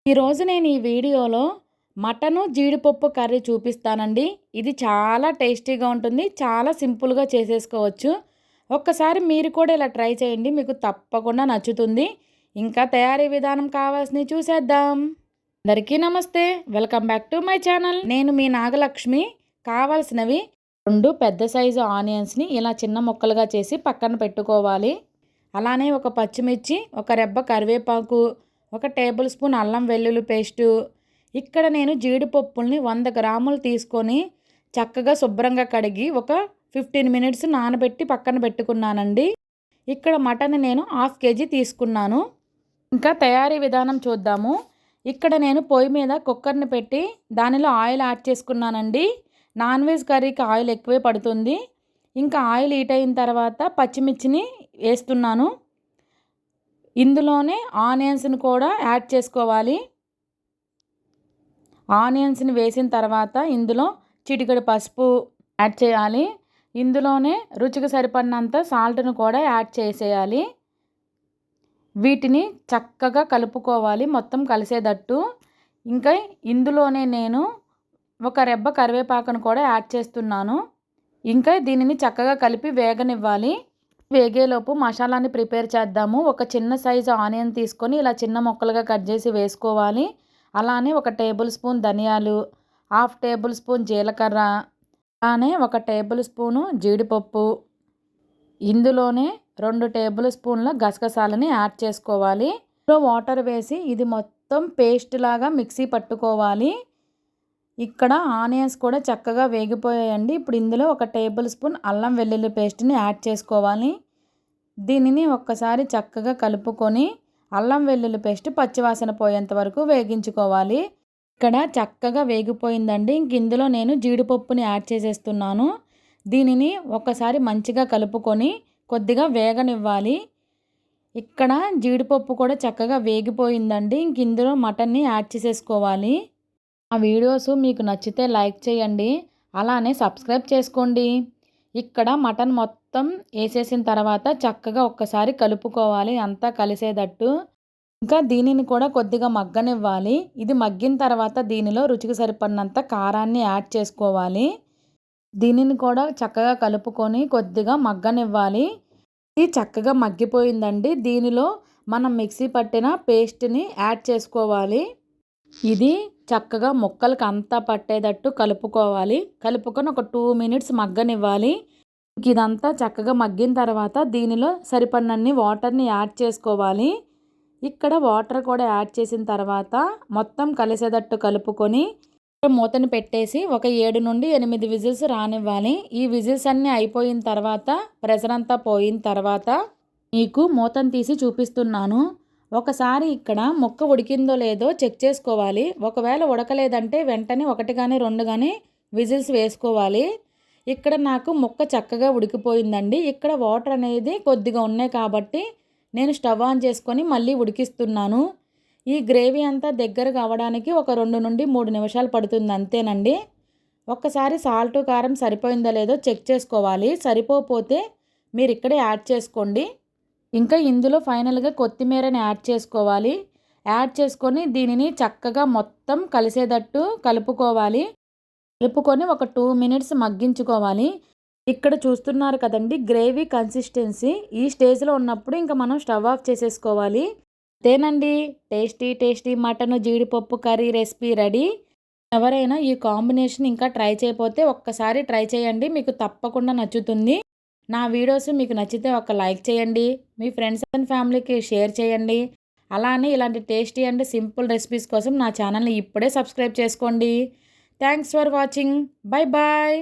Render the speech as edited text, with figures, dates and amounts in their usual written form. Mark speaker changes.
Speaker 1: ఈరోజు నేను ఈ వీడియోలో మటను జీడిపప్పు కర్రీ చూపిస్తానండి. ఇది చాలా టేస్టీగా ఉంటుంది. చాలా సింపుల్‌గా చేసేసుకోవచ్చు. ఒక్కసారి మీరు కూడా ఇలా ట్రై చేయండి. మీకు తప్పకుండా నచ్చుతుంది. ఇంకా తయారీ విధానం కావాల్సినవి చూసేద్దాం. అందరికీ నమస్తే. Welcome back to my channel. నేను మీ నాగలక్ష్మి. కావాల్సినవి 2 పెద్ద సైజు ఆనియన్స్‌ని ఇలా చిన్న ముక్కలుగా చేసి పక్కన పెట్టుకోవాలి. అలానే ఒక పచ్చిమిర్చి, ఒక రెబ్బ కరివేపాకు, ఒక టేబుల్ స్పూన్ అల్లం వెల్లుల్లి పేస్టు. ఇక్కడ నేను జీడిపప్పుల్ని 100 గ్రాములు తీసుకొని చక్కగా శుభ్రంగా కడిగి ఒక 15 మినిట్స్ నానబెట్టి పక్కన పెట్టుకున్నానండి. ఇక్కడ మటన్ నేను 1/2 కేజీ తీసుకున్నాను. ఇంకా తయారీ విధానం చూద్దాము. ఇక్కడ నేను పొయ్యి మీద కుక్కర్ని పెట్టి దానిలో ఆయిల్ యాడ్ చేసుకున్నానండి. నాన్ వెజ్ కర్రీకి ఆయిల్ ఎక్కువే పడుతుంది. ఇంకా ఆయిల్ హీట్ అయిన తర్వాత పచ్చిమిర్చిని వేస్తున్నాను. ఇందులోనే ఆనియన్స్ని కూడా యాడ్ చేసుకోవాలి. ఆనియన్స్ని వేసిన తర్వాత ఇందులో చిటికెడు పసుపు యాడ్ చేయాలి. ఇందులోనే రుచికి సరిపడినంత సాల్ట్ను కూడా యాడ్ చేసేయాలి. వీటిని చక్కగా కలుపుకోవాలి మొత్తం కలిసేటట్టు. ఇంకా ఇందులోనే నేను ఒక రెబ్బ కరివేపాకును కూడా యాడ్ చేస్తున్నాను. ఇంకా దీనిని చక్కగా కలిపి వేగనివ్వాలి. వేగేలోపు మసాలాని ప్రిపేర్ చేద్దాము. ఒక చిన్న సైజు ఆనియన్ తీసుకొని ఇలా చిన్న ముక్కలుగా కట్ చేసి వేసుకోవాలి. అలానే ఒక టేబుల్ స్పూన్ ధనియాలు, 1/2 టేబుల్ స్పూన్ జీలకర్ర, అలానే ఒక టేబుల్ స్పూను జీడిపప్పు, ఇందులోనే 2 టేబుల్ స్పూన్ల గసగసాలని యాడ్ చేసుకోవాలి. వాటర్ వేసి ఇది మొత్తం పేస్ట్ లాగా మిక్సీ పట్టుకోవాలి. ఇక్కడ ఆనియన్స్ కూడా చక్కగా వేగిపోయాయండి. ఇప్పుడు ఇందులో ఒక టేబుల్ స్పూన్ అల్లం వెల్లుల్లి పేస్ట్ని యాడ్ చేసుకోవాలి. దీనిని ఒక్కసారి చక్కగా కలుపుకొని అల్లం వెల్లుల్లి పేస్ట్ పచ్చివాసన పోయేంత వరకు వేగించుకోవాలి. ఇక్కడ చక్కగా వేగిపోయిందండి. ఇంక ఇందులో నేను జీడిపప్పుని యాడ్ చేసేస్తున్నాను. దీనిని ఒకసారి మంచిగా కలుపుకొని కొద్దిగా వేగనివ్వాలి. ఇక్కడ జీడిపప్పు కూడా చక్కగా వేగిపోయిందండి. ఇంక ఇందులో మటన్ని యాడ్ చేసేసుకోవాలి. ఆ వీడియోస్ మీకు నచ్చితే లైక్ చేయండి. అలానే సబ్స్క్రైబ్ చేసుకోండి. ఇక్కడ మటన్ మొత్తం వేసేసిన తర్వాత చక్కగా ఒక్కసారి కలుపుకోవాలి అంతా కలిసేటట్టు. ఇంకా దీనిని కూడా కొద్దిగా మగ్గనివ్వాలి. ఇది మగ్గిన తర్వాత దీనిలో రుచికి సరిపడినంత కారాన్ని యాడ్ చేసుకోవాలి. దీనిని కూడా చక్కగా కలుపుకొని కొద్దిగా మగ్గనివ్వాలి. ఇది చక్కగా మగ్గిపోయిందండి. దీనిలో మనం మిక్సీ పట్టిన పేస్ట్ని యాడ్ చేసుకోవాలి. ఇది చక్కగా ముక్కలకు అంతా పట్టేటట్టు కలుపుకోవాలి. కలుపుకొని ఒక 2 మినిట్స్ మగ్గనివ్వాలి. ఇదంతా చక్కగా మగ్గిన తర్వాత దీనిలో సరిపడినన్ని వాటర్ని యాడ్ చేసుకోవాలి. ఇక్కడ వాటర్ కూడా యాడ్ చేసిన తర్వాత మొత్తం కలిసేటట్టు కలుపుకొని మూతని పెట్టేసి ఒక 7 నుండి 8 విజిల్స్ రానివ్వాలి. ఈ విజిల్స్ అన్నీ అయిపోయిన తర్వాత ప్రెషర్ అంతా పోయిన తర్వాత మీకు మూతను తీసి చూపిస్తున్నాను. ఒకసారి ఇక్కడ ముక్క ఉడికిందో లేదో చెక్ చేసుకోవాలి. ఒకవేళ ఉడకలేదంటే వెంటనే 1 కానీ 2 కానీ విజిల్స్ వేసుకోవాలి. ఇక్కడ నాకు ముక్క చక్కగా ఉడికిపోయిందండి. ఇక్కడ వాటర్ అనేది కొద్దిగా ఉన్నాయి కాబట్టి నేను స్టవ్ ఆన్ చేసుకొని మళ్ళీ ఉడికిస్తున్నాను. ఈ గ్రేవీ అంతా దగ్గరగా అవ్వడానికి ఒక 2 నుండి 3 నిమిషాలు పడుతుంది అంతేనండి. ఒక్కసారి సాల్ట్ కారం సరిపోయిందో లేదో చెక్ చేసుకోవాలి. సరిపోతే మీరు ఇక్కడే యాడ్ చేసుకోండి. ఇంకా ఇందులో ఫైనల్గా కొత్తిమీరని యాడ్ చేసుకోవాలి. యాడ్ చేసుకొని దీనిని చక్కగా మొత్తం కలిసేటట్టు కలుపుకోవాలి. కలుపుకొని ఒక 2 మినిట్స్ మగ్గించుకోవాలి. ఇక్కడ చూస్తున్నారు కదండి గ్రేవీ కన్సిస్టెన్సీ. ఈ స్టేజ్లో ఉన్నప్పుడు ఇంకా మనం స్టవ్ ఆఫ్ చేసేసుకోవాలి. అంతేనండి, టేస్టీ మటన్ జీడిపప్పు కర్రీ రెసిపీ రెడీ. ఎవరైనా ఈ కాంబినేషన్ ఇంకా ట్రై చేయకపోతే ఒక్కసారి ట్రై చేయండి. మీకు తప్పకుండా నచ్చుతుంది. నా వీడియోస్ మీకు నచ్చితే ఒక లైక్ చేయండి. మీ ఫ్రెండ్స్ అండ్ ఫ్యామిలీకి షేర్ చేయండి. అలానే ఇలాంటి టేస్టీ అండ్ సింపుల్ రెసిపీస్ కోసం నా ఛానల్ని ఇప్పుడే సబ్స్క్రైబ్ చేసుకోండి. Thanks for watching. Bye bye.